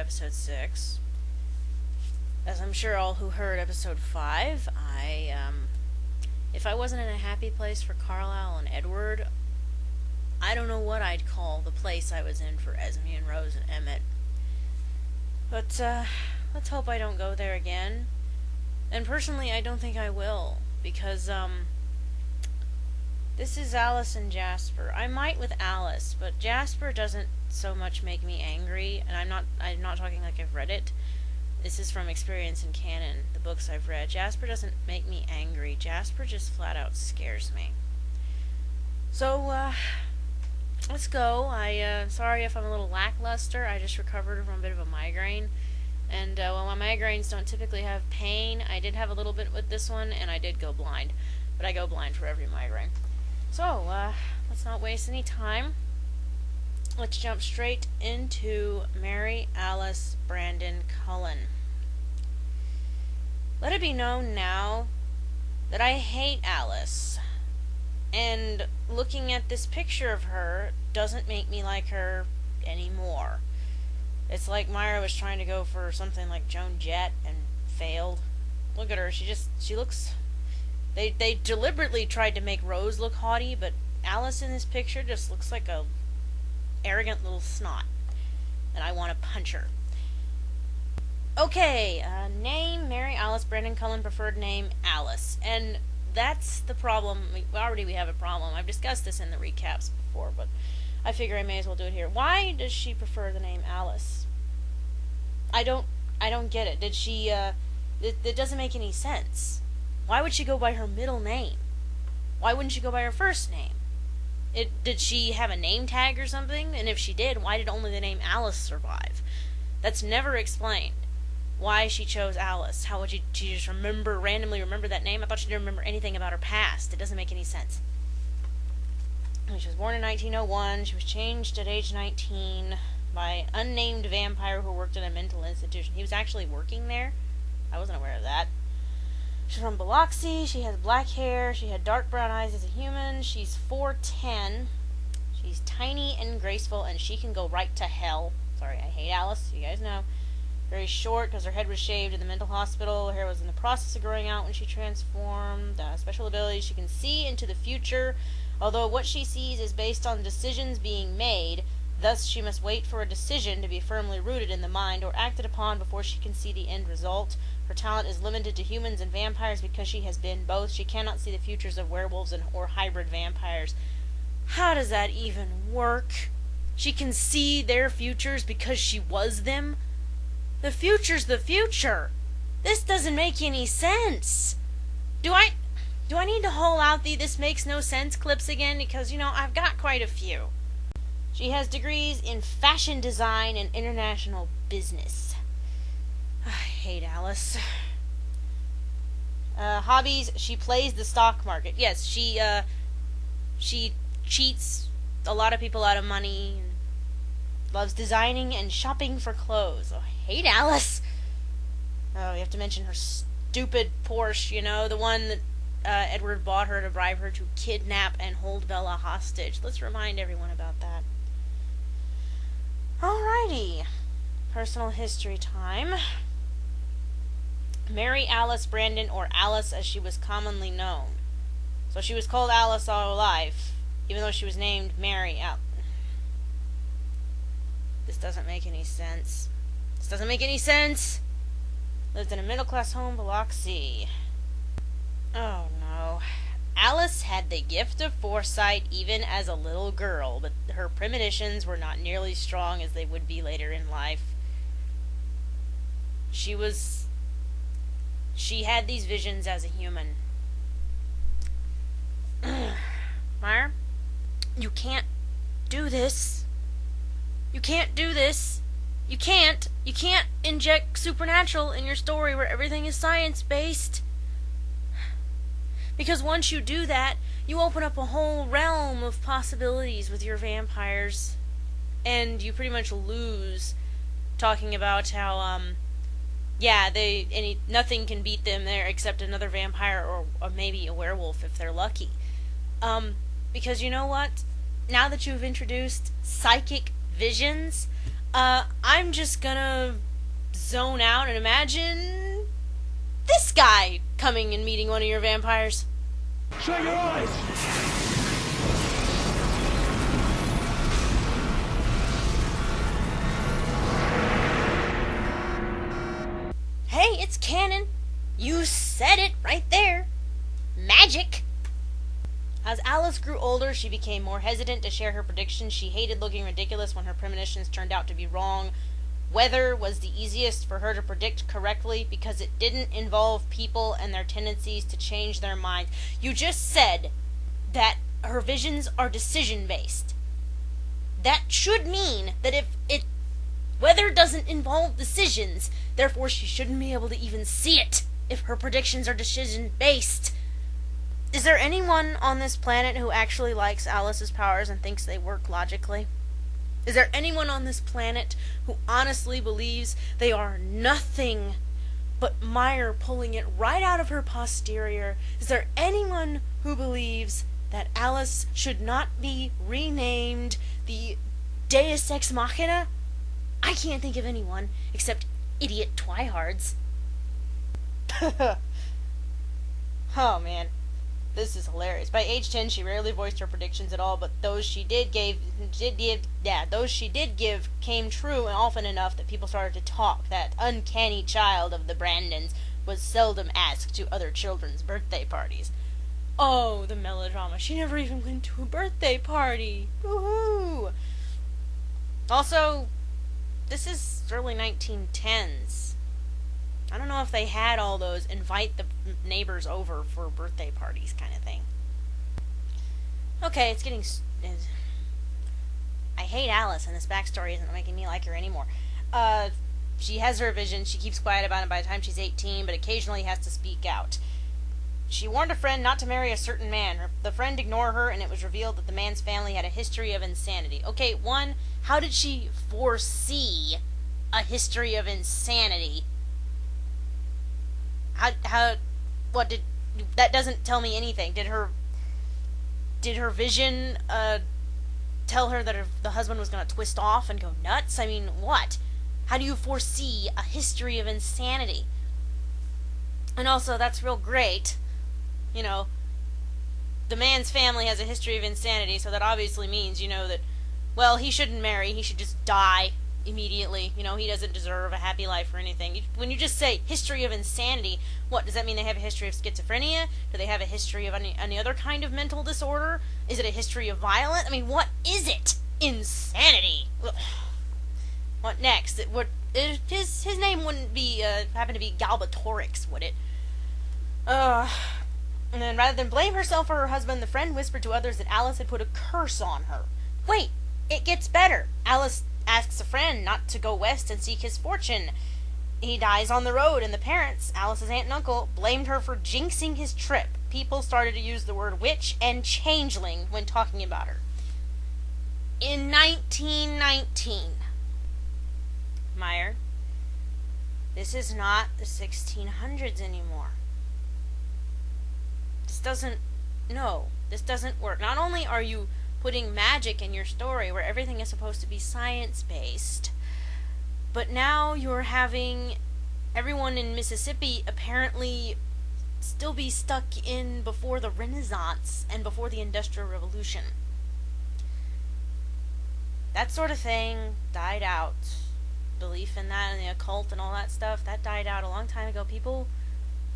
episode 6. As I'm sure all who heard episode 5, if I wasn't in a happy place for Carlisle and Edward, I don't know what I'd call the place I was in for Esme and Rose and Emmett. But, let's hope I don't go there again. And personally, I don't think I will, because, this is Alice and Jasper. I might with Alice, but Jasper doesn't so much make me angry, and I'm not talking like I've read it. This is from experience in canon, the books I've read. Jasper doesn't make me angry. Jasper just flat out scares me. So, let's go. Sorry if I'm a little lackluster. I just recovered from a bit of a migraine. And, while my migraines don't typically have pain, I did have a little bit with this one, and I did go blind. But I go blind for every migraine. So, let's not waste any time. Let's jump straight into Mary Alice Brandon Cullen. Let it be known now that I hate Alice. And looking at this picture of her doesn't make me like her anymore. It's like Meyer was trying to go for something like Joan Jett and failed. Look at her, she looks... They deliberately tried to make Rose look haughty, but Alice in this picture just looks like a arrogant little snot. And I want to punch her. Okay, name, Mary Alice Brandon Cullen, preferred name, Alice. And that's the problem. We have a problem. I've discussed this in the recaps before, but I figure I may as well do it here. Why does she prefer the name Alice? I don't get it. Did she, it doesn't make any sense. Why would she go by her middle name? Why wouldn't she go by her first name? Did she have a name tag or something? And if she did, why did only the name Alice survive? That's never explained. Why she chose Alice. How would she just randomly remember that name? I thought she didn't remember anything about her past. It doesn't make any sense. She was born in 1901. She was changed at age 19 by an unnamed vampire who worked in a mental institution. He was actually working there. I wasn't aware of that. She's from Biloxi. She has black hair. She had dark brown eyes as a human. She's 4'10". She's tiny and graceful, and she can go right to hell. Sorry, I hate Alice. You guys know. Very short because her head was shaved in the mental hospital. Her hair was in the process of growing out when she transformed. Special ability, she can see into the future, although what she sees is based on decisions being made. Thus, she must wait for a decision to be firmly rooted in the mind or acted upon before she can see the end result. Her talent is limited to humans and vampires because she has been both. She cannot see the futures of werewolves or hybrid vampires. How does that even work? She can see their futures because she was them? The future's the future. This doesn't make any sense. Do I need to haul out the "this makes no sense" clips again? Because, I've got quite a few. She has degrees in fashion design and international business. I hate Alice. Hobbies, she plays the stock market. Yes, she cheats a lot of people out of money. Loves designing and shopping for clothes. Oh, I hate Alice. Oh, you have to mention her stupid Porsche, the one that Edward bought her to bribe her to kidnap and hold Bella hostage. Let's remind everyone about that. Alrighty. Personal history time. Mary Alice Brandon, or Alice as she was commonly known. So she was called Alice all her life, even though she was named Mary This doesn't make any sense. Lived in a middle-class home, Biloxi. Oh no. Alice had the gift of foresight even as a little girl, but her premonitions were not nearly strong as they would be later in life. She had these visions as a human. Meyer, you can't do this. You can't do this. You can't inject supernatural in your story where everything is science-based. Because once you do that, you open up a whole realm of possibilities with your vampires. And you pretty much lose talking about how, nothing can beat them there except another vampire or maybe a werewolf if they're lucky. Because you know what? Now that you've introduced psychic visions, I'm just gonna zone out and imagine this guy coming and meeting one of your vampires. Shut your eyes! Hey, it's canon. You said it right there. Magic. As Alice grew older, she became more hesitant to share her predictions. She hated looking ridiculous when her premonitions turned out to be wrong. Weather was the easiest for her to predict correctly because it didn't involve people and their tendencies to change their minds. You just said that her visions are decision-based. That should mean that if weather doesn't involve decisions, therefore she shouldn't be able to even see it if her predictions are decision-based. Is there anyone on this planet who actually likes Alice's powers and thinks they work logically? Is there anyone on this planet who honestly believes they are nothing but Meyer pulling it right out of her posterior? Is there anyone who believes that Alice should not be renamed the Deus Ex Machina? I can't think of anyone except idiot twihards. Oh man, this is hilarious. By age 10, she rarely voiced her predictions at all, but those she did give came true and often enough that people started to talk. That uncanny child of the Brandons was seldom asked to other children's birthday parties. Oh, the melodrama. She never even went to a birthday party. Woohoo! Also, this is early 1910s. I don't know if they had all those invite the neighbors over for birthday parties kind of thing. Okay, it's getting... I hate Alice, and this backstory isn't making me like her anymore. She has her vision, she keeps quiet about it by the time she's 18, but occasionally has to speak out. She warned a friend not to marry a certain man. The friend ignored her, and it was revealed that the man's family had a history of insanity. Okay, one, how did she foresee a history of insanity? That doesn't tell me anything. Did her vision, tell her that the husband was gonna twist off and go nuts? I mean, what? How do you foresee a history of insanity? And also, that's real great. You know, the man's family has a history of insanity, so that obviously means, that, well, he shouldn't marry, he should just die immediately. He doesn't deserve a happy life or anything. When you just say history of insanity, what, does that mean they have a history of schizophrenia? Do they have a history of any other kind of mental disorder? Is it a history of violence? I mean, what is it? Insanity. Ugh. What next? His name wouldn't be, happen to be Galbatorix, would it? And then rather than blame herself or her husband, the friend whispered to others that Alice had put a curse on her. Wait, it gets better. Alice asks a friend not to go west and seek his fortune. He dies on the road, and the parents, Alice's aunt and uncle, blamed her for jinxing his trip. People started to use the word witch and changeling when talking about her. In 1919, Meyer, this is not the 1600s anymore. This doesn't work. Not only are you putting magic in your story where everything is supposed to be science-based, but now you're having everyone in Mississippi apparently still be stuck in before the Renaissance and before the Industrial Revolution. That sort of thing died out. Belief in that and the occult and all that stuff, that died out a long time ago. People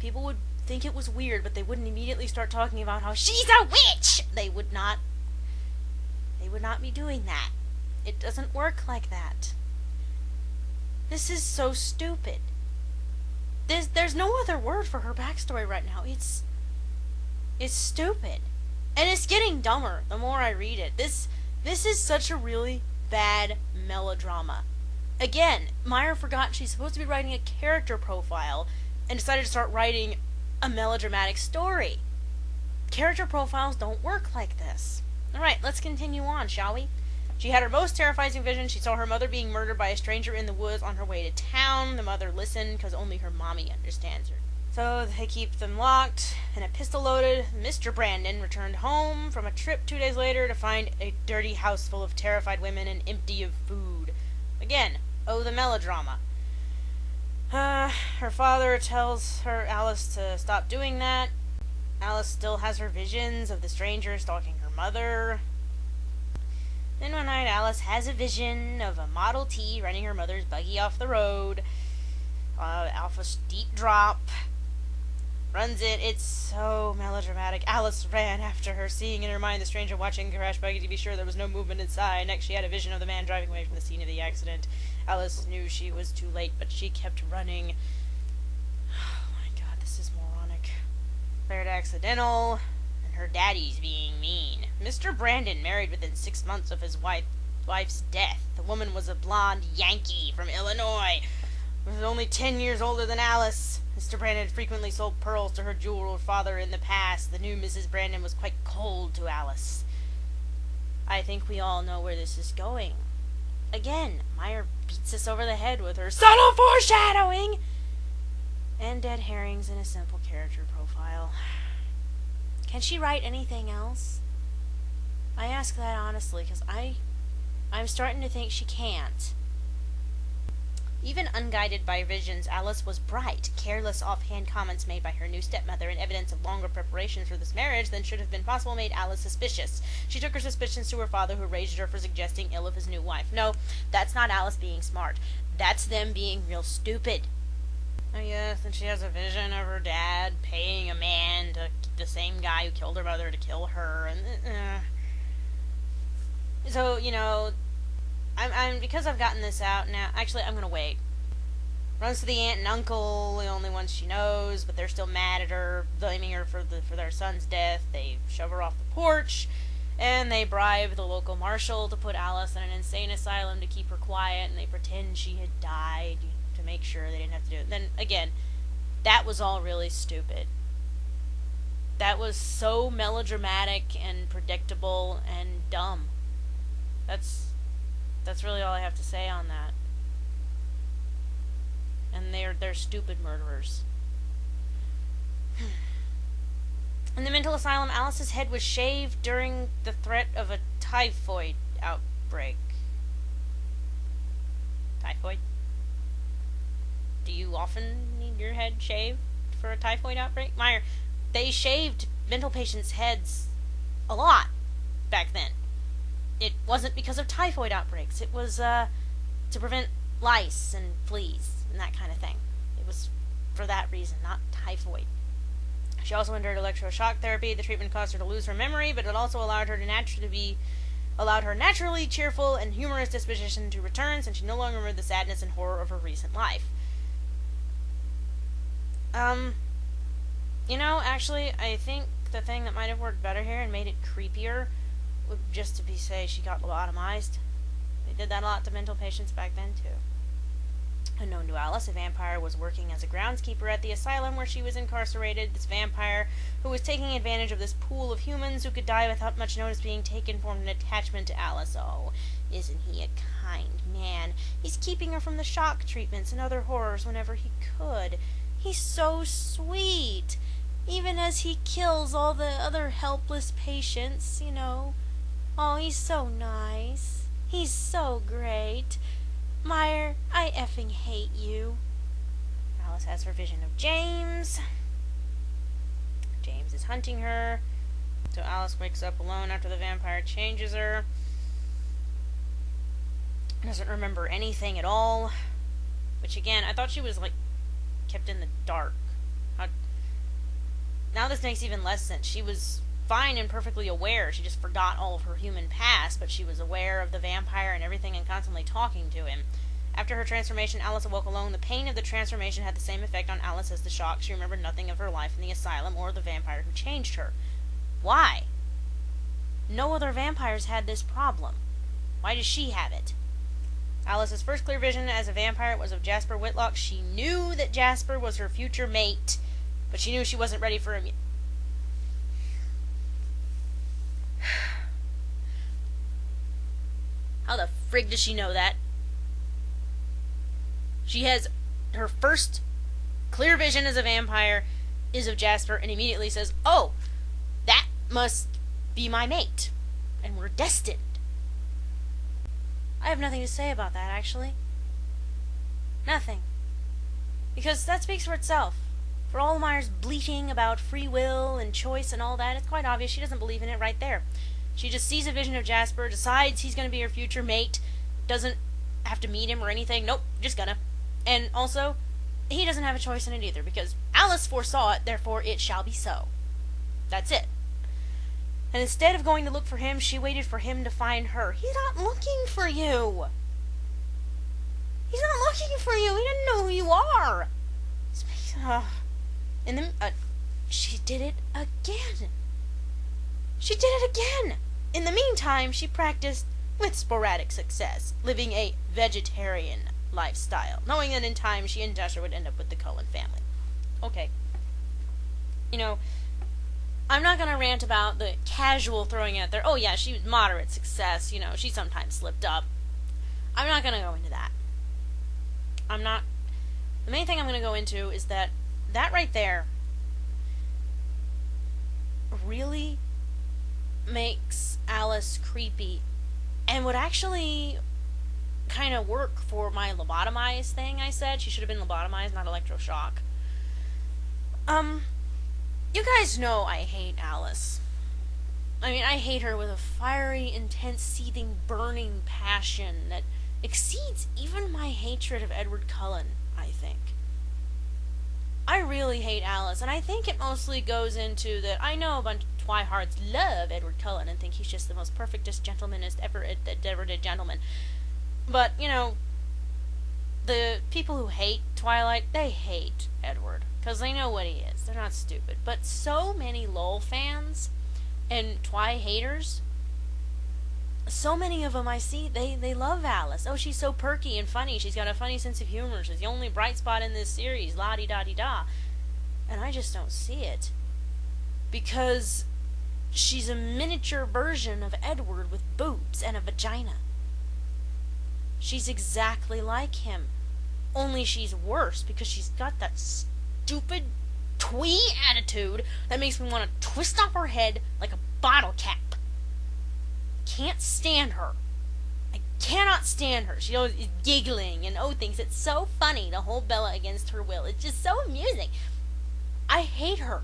would think it was weird, but they wouldn't immediately start talking about how she's a witch. They would not be doing that. It doesn't work like that. This is so stupid. There's no other word for her backstory right now. It's stupid. And it's getting dumber the more I read it. This is such a really bad melodrama. Again, Meyer forgot she's supposed to be writing a character profile and decided to start writing a melodramatic story. Character profiles don't work like this. Alright, let's continue on, shall we? She had her most terrifying vision. She saw her mother being murdered by a stranger in the woods on her way to town. The mother listened because only her mommy understands her. So they keep them locked and a pistol loaded. Mr. Brandon returned home from a trip 2 days later to find a dirty house full of terrified women and empty of food. Again, oh, the melodrama. Her father tells her Alice to stop doing that. Alice still has her visions of the stranger stalking her mother. Then one night, Alice has a vision of a Model T running her mother's buggy off the road. Alpha steep drop. Runs it. It's so melodramatic. Alice ran after her, seeing in her mind the stranger watching the crash buggy to be sure there was no movement inside. Next, she had a vision of the man driving away from the scene of the accident. Alice knew she was too late, but she kept running. Oh my god, this is moronic. Declared accidental, and her daddy's being mean. Mr. Brandon married within 6 months of his wife's death. The woman was a blonde Yankee from Illinois. Was only 10 years older than Alice. Mr. Brandon had frequently sold pearls to her jeweler father in the past. The new Mrs. Brandon was quite cold to Alice. I think we all know where this is going. Again, Meyer beats us over the head with her subtle foreshadowing and dead herrings in a simple character profile. Can she write anything else? I ask that honestly, because I'm starting to think she can't. Even unguided by visions, Alice was bright, careless offhand comments made by her new stepmother and evidence of longer preparations for this marriage than should have been possible made Alice suspicious. She took her suspicions to her father, who raged at her for suggesting ill of his new wife. No, that's not Alice being smart. That's them being real stupid. Oh yes, and she has a vision of her dad paying a man to the same guy who killed her mother to kill her, and so, you know, I'm because I've gotten this out now. Actually, I'm gonna wait. Runs to the aunt and uncle, the only ones she knows, but they're still mad at her, blaming her for their son's death. They shove her off the porch, and they bribe the local marshal to put Alice in an insane asylum to keep her quiet, and they pretend she had died to make sure they didn't have to do it. Then again, that was all really stupid. That was so melodramatic and predictable and dumb. That's really all I have to say on that. And they're stupid murderers. In the mental asylum, Alice's head was shaved during the threat of a typhoid outbreak. Typhoid? Do you often need your head shaved for a typhoid outbreak? Meyer, they shaved mental patients' heads a lot back then. It wasn't because of typhoid outbreaks. It was to prevent lice and fleas and that kind of thing. It was for that reason, not typhoid. She also endured electroshock therapy. The treatment caused her to lose her memory, but it also allowed her naturally cheerful and humorous disposition to return, since she no longer remembered the sadness and horror of her recent life. You know, actually, I think the thing that might have worked better here and made it creepier would just to be say she got lobotomized. They did that a lot to mental patients back then too. Unknown to Alice, a vampire was working as a groundskeeper at the asylum where she was incarcerated. This vampire, who was taking advantage of this pool of humans who could die without much notice being taken, formed an attachment to Alice. Oh, isn't he a kind man? He's keeping her from the shock treatments and other horrors whenever he could. He's so sweet, even as he kills all the other helpless patients, you know. Oh, he's so nice. He's so great. Meyer, I effing hate you. Alice has her vision of James. James is hunting her. So Alice wakes up alone after the vampire changes her. Doesn't remember anything at all. Which again, I thought she was like kept in the dark. Now this makes even less sense. She was fine and perfectly aware. She just forgot all of her human past, but she was aware of the vampire and everything and constantly talking to him. After her transformation, Alice awoke alone. The pain of the transformation had the same effect on Alice as the shock. She remembered nothing of her life in the asylum or the vampire who changed her. Why? No other vampires had this problem. Why does she have it? Alice's first clear vision as a vampire was of Jasper Whitlock. She knew that Jasper was her future mate, but she knew she wasn't ready for him yet. How the frig does she know that? She has her first clear vision as a vampire is of Jasper and immediately says, oh, that must be my mate. And we're destined. I have nothing to say about that, actually. Nothing. Because that speaks for itself. For all Meyer's bleating about free will and choice and all that, it's quite obvious she doesn't believe in it right there. She just sees a vision of Jasper, decides he's going to be her future mate, doesn't have to meet him or anything. Nope, just gonna. And also, he doesn't have a choice in it either, because Alice foresaw it, therefore it shall be so. That's it. And instead of going to look for him, she waited for him to find her. He's not looking for you. He's not looking for you. He doesn't know who you are. And then, she did it again. She did it again. In the meantime, she practiced with sporadic success, living a vegetarian lifestyle, knowing that in time she and Jasper would end up with the Cullen family. Okay. You know, I'm not going to rant about the casual throwing out there, oh yeah, she was moderate success, you know, she sometimes slipped up. I'm not going to go into that. The main thing I'm going to go into is that right there really makes Alice creepy and would actually kind of work for my lobotomized thing I said. She should have been lobotomized, not electroshock. You guys know I hate Alice. I mean, I hate her with a fiery, intense, seething, burning passion that exceeds even my hatred of Edward Cullen, I think. I really hate Alice, and I think it mostly goes into that I know a bunch of Twihards love Edward Cullen and think he's just the most perfectest gentlemanist ever did gentleman. But, you know, the people who hate Twilight, they hate Edward, because they know what he is. They're not stupid. But so many LOL fans and Twi haters, so many of them I see, they love Alice. Oh, she's so perky and funny. She's got a funny sense of humor. She's the only bright spot in this series. La-di-da-di-da. And I just don't see it. Because she's a miniature version of Edward with boobs and a vagina. She's exactly like him. Only she's worse because she's got that stupid twee attitude that makes me want to twist off her head like a bottle cap. Can't stand her. I cannot stand her. She always is giggling and thinks it's so funny to hold Bella against her will. It's just so amusing. I hate her.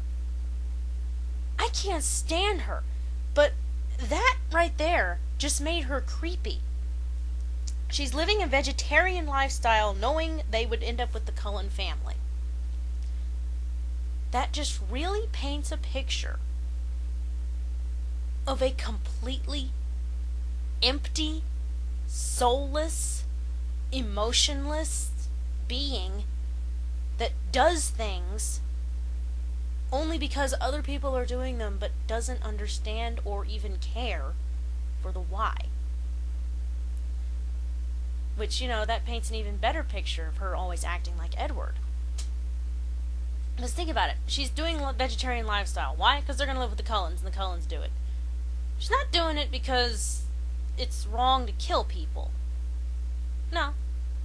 I can't stand her. But that right there just made her creepy. She's living a vegetarian lifestyle knowing they would end up with the Cullen family. That just really paints a picture of a completely empty, soulless, emotionless being that does things only because other people are doing them but doesn't understand or even care for the why. Which, you know, that paints an even better picture of her always acting like Edward. Because think about it. She's doing a vegetarian lifestyle. Why? Because they're going to live with the Cullens, and the Cullens do it. She's not doing it because it's wrong to kill people. No.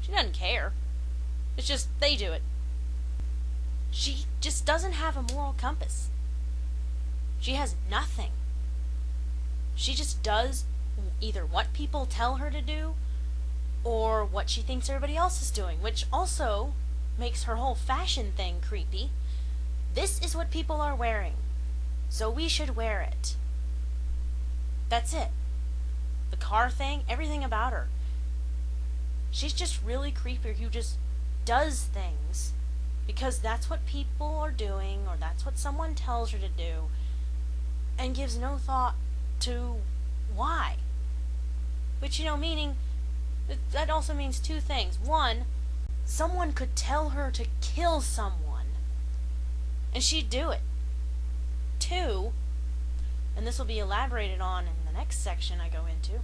She doesn't care. It's just they do it. She just doesn't have a moral compass. She has nothing. She just does either what people tell her to do or what she thinks everybody else is doing, which also makes her whole fashion thing creepy. This is what people are wearing, so we should wear it. That's it. The car thing, everything about her. She's just really creepy who just does things because that's what people are doing or that's what someone tells her to do and gives no thought to why. Which, you know, meaning that also means two things. One, someone could tell her to kill someone and she'd do it. Two, and this will be elaborated on in the next section I go into,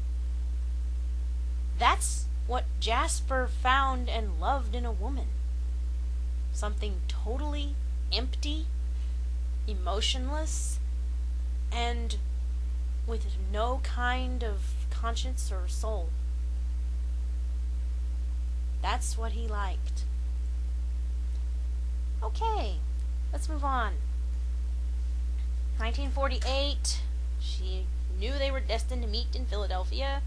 that's what Jasper found and loved in a woman. Something totally empty, emotionless, and with no kind of conscience or soul. That's what he liked. Okay, let's move on. 1948, she knew they were destined to meet in Philadelphia.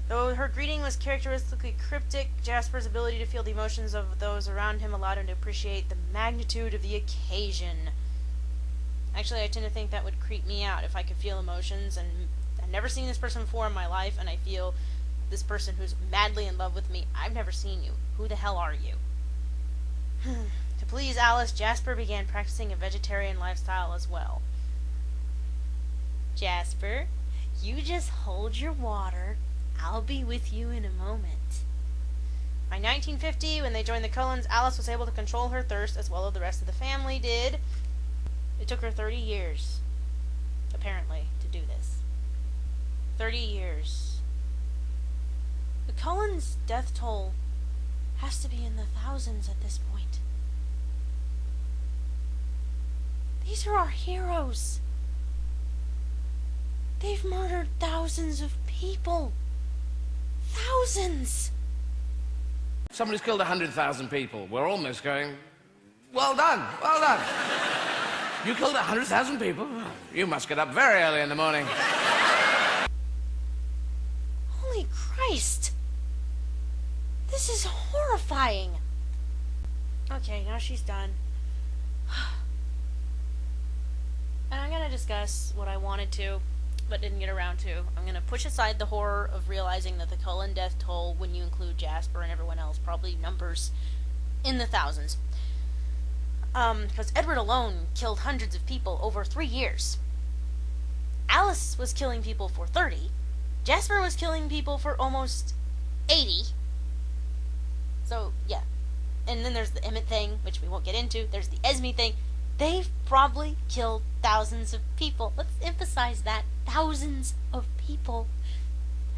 Though her greeting was characteristically cryptic, Jasper's ability to feel the emotions of those around him allowed him to appreciate the magnitude of the occasion. Actually, I tend to think that would creep me out if I could feel emotions, and I've never seen this person before in my life, and I feel this person who's madly in love with me. I've never seen you. Who the hell are you? To please Alice, Jasper began practicing a vegetarian lifestyle as well. Jasper, you just hold your water. I'll be with you in a moment. By 1950, when they joined the Cullens, Alice was able to control her thirst as well as the rest of the family did. It took her 30 years, apparently, to do this. 30 years. The Cullens' death toll has to be in the thousands at this point. These are our heroes. They've murdered thousands of people. Thousands! Somebody's killed 100,000 people. We're almost going, well done, well done. You killed 100,000 people? You must get up very early in the morning. Holy Christ! This is horrifying. Okay, now she's done. And I'm gonna discuss what I wanted to, but didn't get around to. I'm going to push aside the horror of realizing that the Cullen death toll, when you include Jasper and everyone else, probably numbers in the thousands. Because Edward alone killed hundreds of people over 3 years. Alice was killing people for 30. Jasper was killing people for almost 80. So, yeah. And then there's the Emmett thing, which we won't get into. There's the Esme thing. They've probably killed thousands of people. Let's emphasize that. Thousands of people.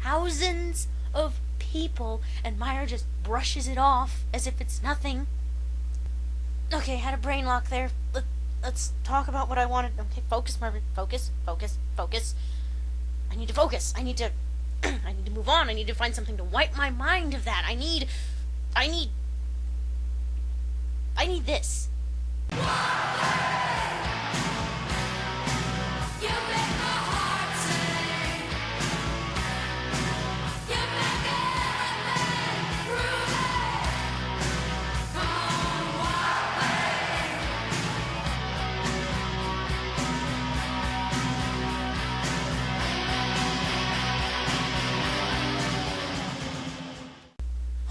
Thousands of people. And Meyer just brushes it off as if it's nothing. Okay, had a brain lock there. Let's talk about what I wanted. Okay, focus, Mervin. Focus, focus, focus. I need to focus. I need to move on. I need to find something to wipe my mind of that. I need this.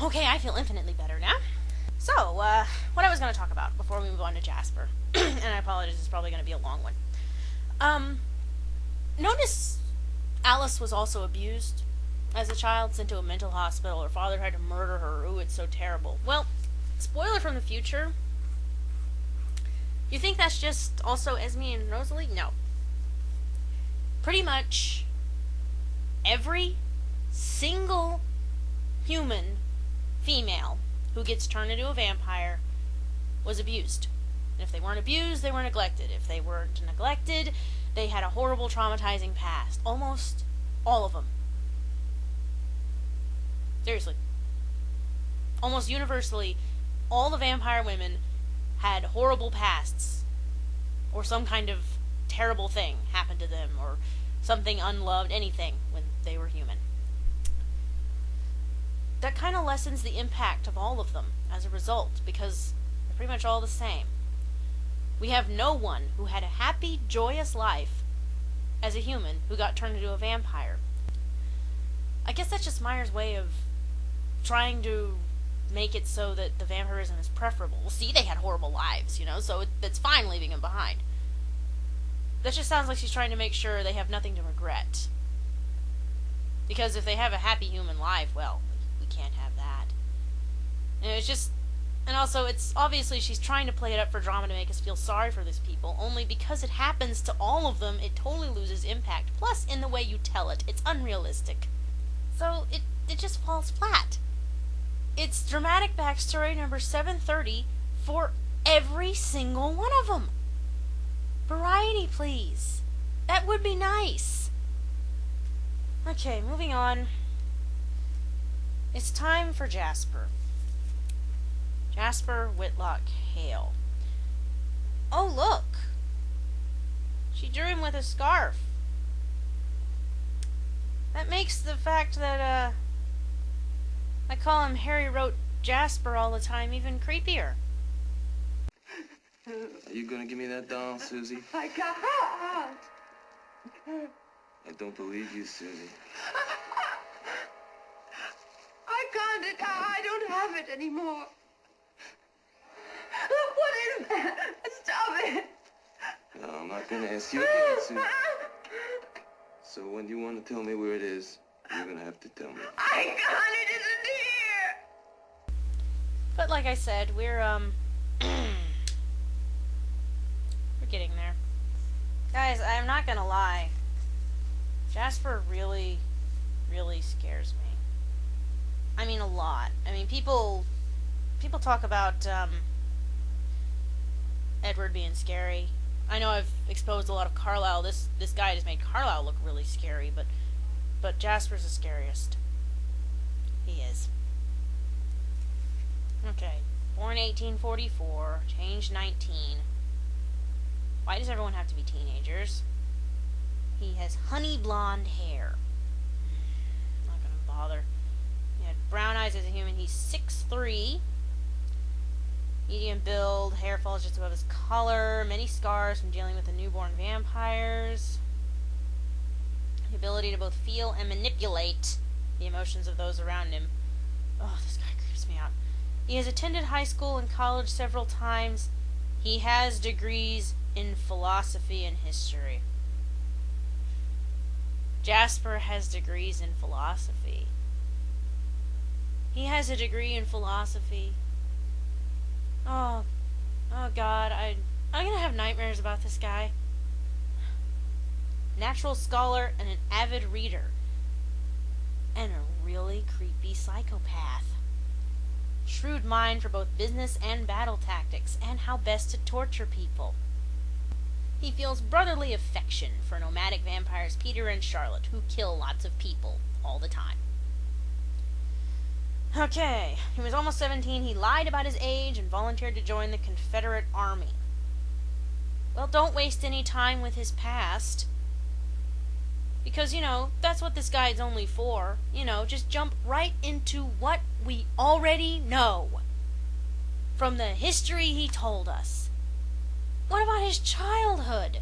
Okay, I feel infinitely better now. So, what I was going to talk about before we move on to Jasper, and I apologize, it's probably going to be a long one. Notice Alice was also abused as a child, sent to a mental hospital. Her father tried to murder her. Ooh, it's so terrible. Well, spoiler from the future. You think that's just also Esme and Rosalie? No. Pretty much every single human female who gets turned into a vampire was abused. And if they weren't abused, they were neglected. If they weren't neglected, they had a horrible, traumatizing past. Almost all of them. Seriously. Almost universally, all the vampire women had horrible pasts. Or some kind of terrible thing happened to them. Or something unloved, anything, when they were human. That kind of lessens the impact of all of them as a result, because they're pretty much all the same. We have no one who had a happy, joyous life as a human who got turned into a vampire. I guess that's just Meyer's way of trying to make it so that the vampirism is preferable. Well, see, they had horrible lives, so it's fine leaving them behind. That just sounds like she's trying to make sure they have nothing to regret. Because if they have a happy human life, well, can't have that. And also it's obviously she's trying to play it up for drama to make us feel sorry for these people, only because it happens to all of them, it totally loses impact. Plus, in the way you tell it, it's unrealistic. So it just falls flat. It's dramatic backstory number 730 for every single one of them. Variety, please. That would be nice. Okay, moving on. It's time for Jasper. Jasper Whitlock Hale. Oh, look! She drew him with a scarf. That makes the fact that, I call him Harry wrote Jasper all the time, even creepier. Are you gonna give me that doll, Susie? I can't. I don't believe you, Susie. I can't. I don't have it anymore. What is that? Stop it. No, I'm not gonna ask you to give it, Susie. So when you want to tell me where it is, you're gonna have to tell me. I can't. It isn't here. But like I said, we're getting there. Guys, I'm not gonna lie. Jasper really, really scares me. I mean, a lot. I mean, people talk about Edward being scary. I know I've exposed a lot of Carlisle. This guy just made Carlisle look really scary, but Jasper's the scariest. He is. Okay. Born 1844, changed 19. Why does everyone have to be teenagers? He has honey blonde hair. Not gonna bother. He had brown eyes as a human. He's 6'3". Medium build. Hair falls just above his collar. Many scars from dealing with the newborn vampires. The ability to both feel and manipulate the emotions of those around him. Oh, this guy creeps me out. He has attended high school and college several times. He has degrees in philosophy and history. Jasper has degrees in philosophy. He has a degree in philosophy. Oh God, I'm gonna have nightmares about this guy. Natural scholar and an avid reader. And a really creepy psychopath. Shrewd mind for both business and battle tactics, and how best to torture people. He feels brotherly affection for nomadic vampires Peter and Charlotte, who kill lots of people all the time. Okay, he was almost 17, he lied about his age and volunteered to join the Confederate Army. Well, don't waste any time with his past. Because, that's what this guide's only for. Just jump right into what we already know. From the history he told us. What about his childhood?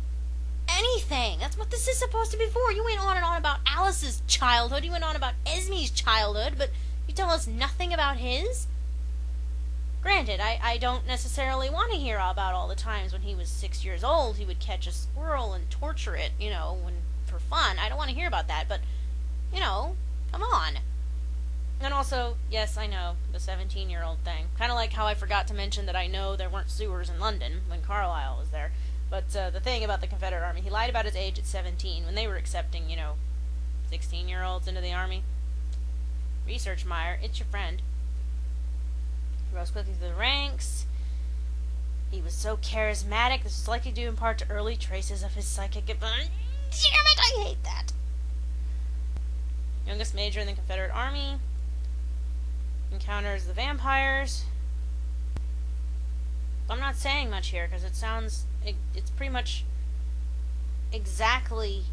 Anything. That's what this is supposed to be for. You went on and on about Alice's childhood. You went on about Esme's childhood, but you tell us nothing about his? Granted, I don't necessarily want to hear about all the times when he was 6 years old he would catch a squirrel and torture it, for fun. I don't want to hear about that, but, come on. And also, yes, I know, the 17-year-old thing. Kind of like how I forgot to mention that I know there weren't sewers in London when Carlisle was there. But the thing about the Confederate Army, he lied about his age at 17 when they were accepting, 16-year-olds into the Army. Research, Meyer. It's your friend. He rose quickly through the ranks. He was so charismatic. This was likely due in part to early traces of his psychic ability. Damn it, I hate that. Youngest major in the Confederate Army. Encounters the vampires. I'm not saying much here because it's pretty much exactly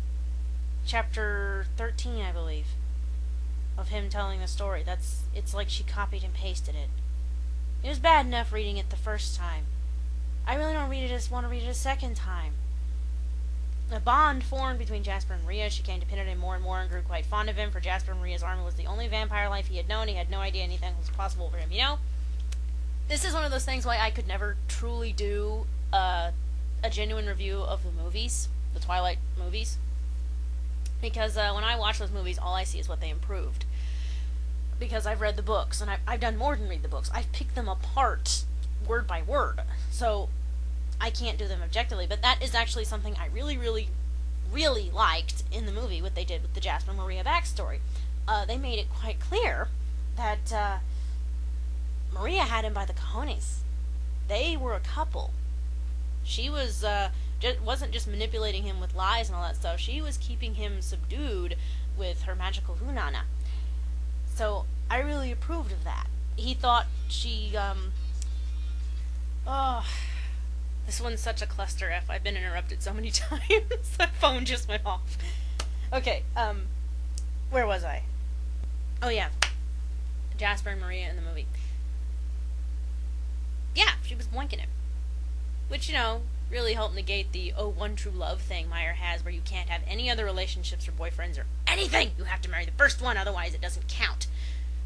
chapter 13, I believe, of him telling the story. It's like she copied and pasted it. It was bad enough reading it the first time. I really don't want to read it a second time. A bond formed between Jasper and Maria. She came to pin at him more and more and grew quite fond of him, for Jasper and Maria's army was the only vampire life he had known. He had no idea anything was possible for him. This is one of those things why I could never truly do a genuine review of the movies, the Twilight movies. Because when I watch those movies, all I see is what they improved. Because I've read the books, and I've done more than read the books. I've picked them apart, word by word. So I can't do them objectively, but that is actually something I really, really, really liked in the movie, what they did with the Jasper and Maria backstory. They made it quite clear that Maria had him by the cojones. They were a couple. She was wasn't just manipulating him with lies and all that stuff. She was keeping him subdued with her magical hunana. So I really approved of that. He thought she this one's such a cluster F. I've been interrupted so many times. My phone just went off. Okay, where was I? Oh yeah. Jasper and Maria in the movie. Yeah, she was boinking him. Which, really helped negate the one true love thing Meyer has, where you can't have any other relationships or boyfriends or anything. You have to marry the first one, otherwise it doesn't count.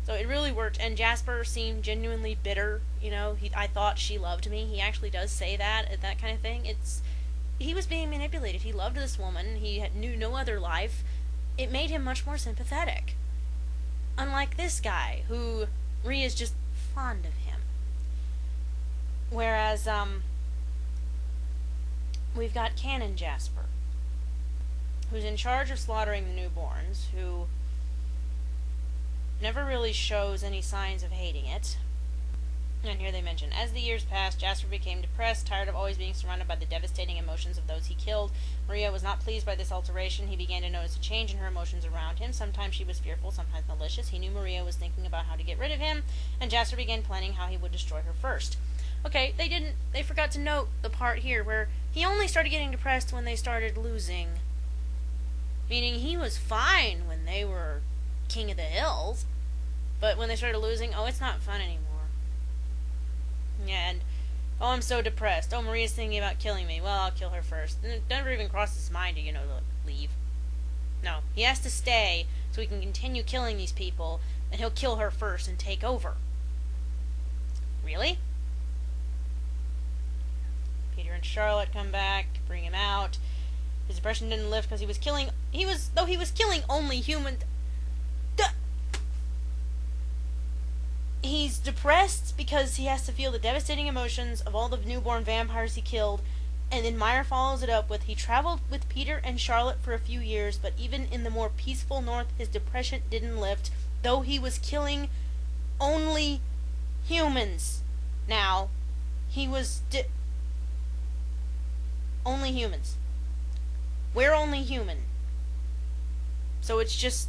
So it really worked, and Jasper seemed genuinely bitter. I thought she loved me. He actually does say that kind of thing. He was being manipulated. He loved this woman. He knew no other life. It made him much more sympathetic. Unlike this guy, who Maria's just fond of him. Whereas, we've got Canon Jasper, who's in charge of slaughtering the newborns, who never really shows any signs of hating it. And here they mention, as the years passed, Jasper became depressed, tired of always being surrounded by the devastating emotions of those he killed. Maria was not pleased by this alteration. He began to notice a change in her emotions around him. Sometimes she was fearful, sometimes malicious. He knew Maria was thinking about how to get rid of him, and Jasper began planning how he would destroy her first. Okay, they forgot to note the part here where he only started getting depressed when they started losing. Meaning he was fine when they were king of the hills, but when they started losing, it's not fun anymore. Yeah, and, I'm so depressed. Maria's thinking about killing me. Well, I'll kill her first. And it never even crossed his mind to, to leave. No, he has to stay so he can continue killing these people, and he'll kill her first and take over. Really? Peter and Charlotte come back, bring him out. His depression didn't lift because he was killing only humans. He's depressed because he has to feel the devastating emotions of all the newborn vampires he killed, and then Meyer follows it up with, he traveled with Peter and Charlotte for a few years, but even in the more peaceful north, his depression didn't lift, though he was killing only humans. Now, he was only humans. We're only human. So it's just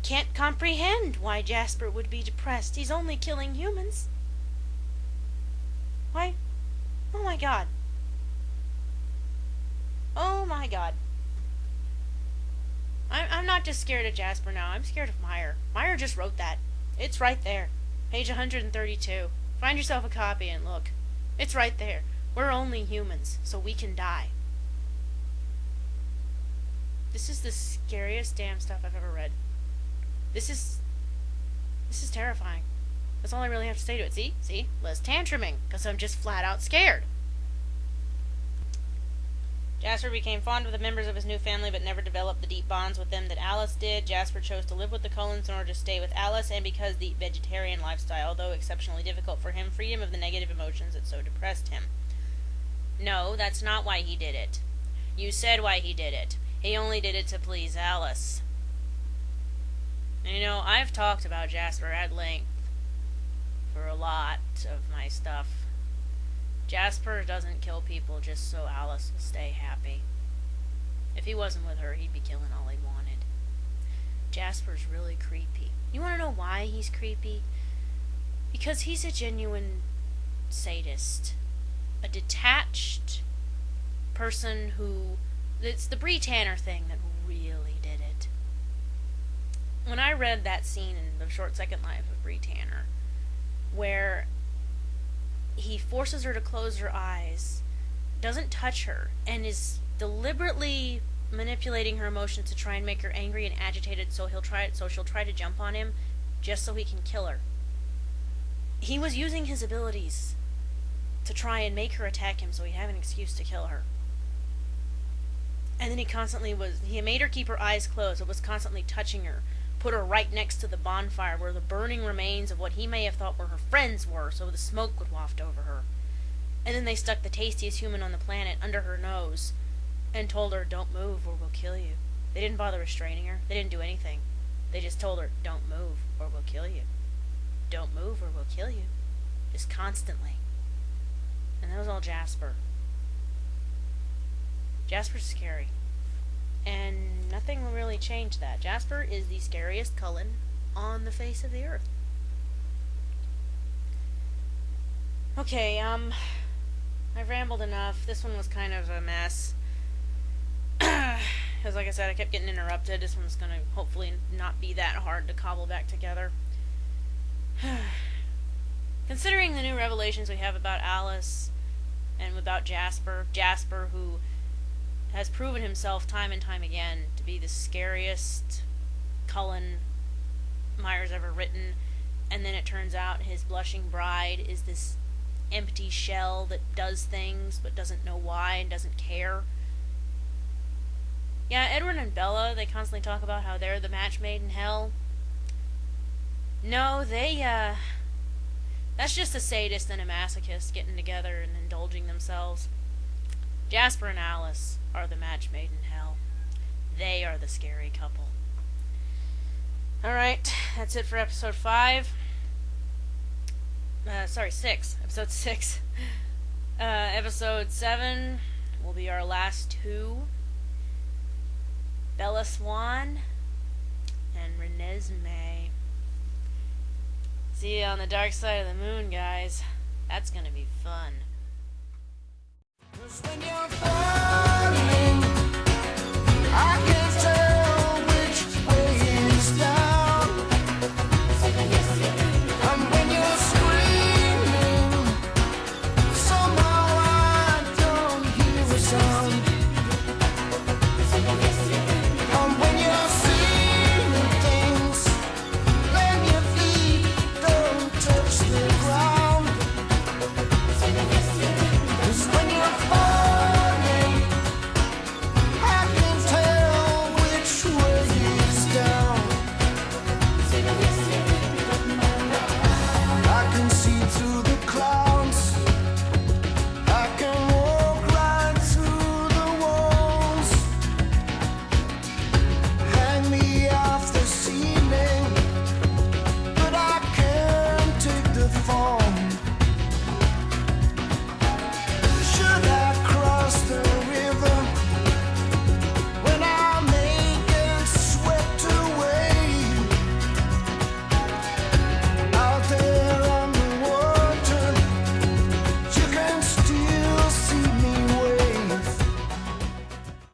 can't comprehend why Jasper would be depressed. He's only killing humans. Why? Oh my god. Oh my god. I'm not just scared of Jasper now. I'm scared of Meyer. Meyer just wrote that. It's right there. Page 132. Find yourself a copy and look. It's right there. We're only humans, so we can die. This is the scariest damn stuff I've ever read. This is terrifying. That's all I really have to say to it. See? Liz tantruming, because I'm just flat out scared. Jasper became fond of the members of his new family, but never developed the deep bonds with them that Alice did. Jasper chose to live with the Cullens in order to stay with Alice, and because the vegetarian lifestyle, though exceptionally difficult for him, freed him of the negative emotions that so depressed him. No, that's not why he did it. You said why he did it. He only did it to please Alice. And I've talked about Jasper at length for a lot of my stuff. Jasper doesn't kill people just so Alice will stay happy. If he wasn't with her, he'd be killing all he wanted. Jasper's really creepy. You want to know why he's creepy? Because he's a genuine sadist. A detached person who... It's the Bree Tanner thing that really did it. When I read that scene in The Short Second Life of Bree Tanner, where he forces her to close her eyes, doesn't touch her, and is deliberately manipulating her emotions to try and make her angry and agitated, so she'll try to jump on him, just so he can kill her. He was using his abilities to try and make her attack him so he'd have an excuse to kill her. And then he made her keep her eyes closed, but was constantly touching her, put her right next to the bonfire where the burning remains of what he may have thought were her friends were, so the smoke would waft over her. And then they stuck the tastiest human on the planet under her nose and told her, don't move or we'll kill you. They didn't bother restraining her. They didn't do anything. They just told her, don't move or we'll kill you. Don't move or we'll kill you. Just constantly. And that was all Jasper. Jasper's scary. And nothing will really change that. Jasper is the scariest Cullen on the face of the earth. Okay, I've rambled enough. This one was kind of a mess. Because like I said, I kept getting interrupted. This one's going to hopefully not be that hard to cobble back together. Considering the new revelations we have about Alice and about Jasper, who has proven himself time and time again to be the scariest Cullen Meyer's ever written, and then it turns out his blushing bride is this empty shell that does things but doesn't know why and doesn't care. Yeah, Edward and Bella, they constantly talk about how they're the match made in hell. No, that's just a sadist and a masochist getting together and indulging themselves. Jasper and Alice are the match made in hell. They are the scary couple. Alright, that's it for episode 5. 6. Episode 6. Episode 7 will be our last 2. Bella Swan and Renesmee. See you on the dark side of the moon, guys. That's gonna be fun. 'Cause when you're falling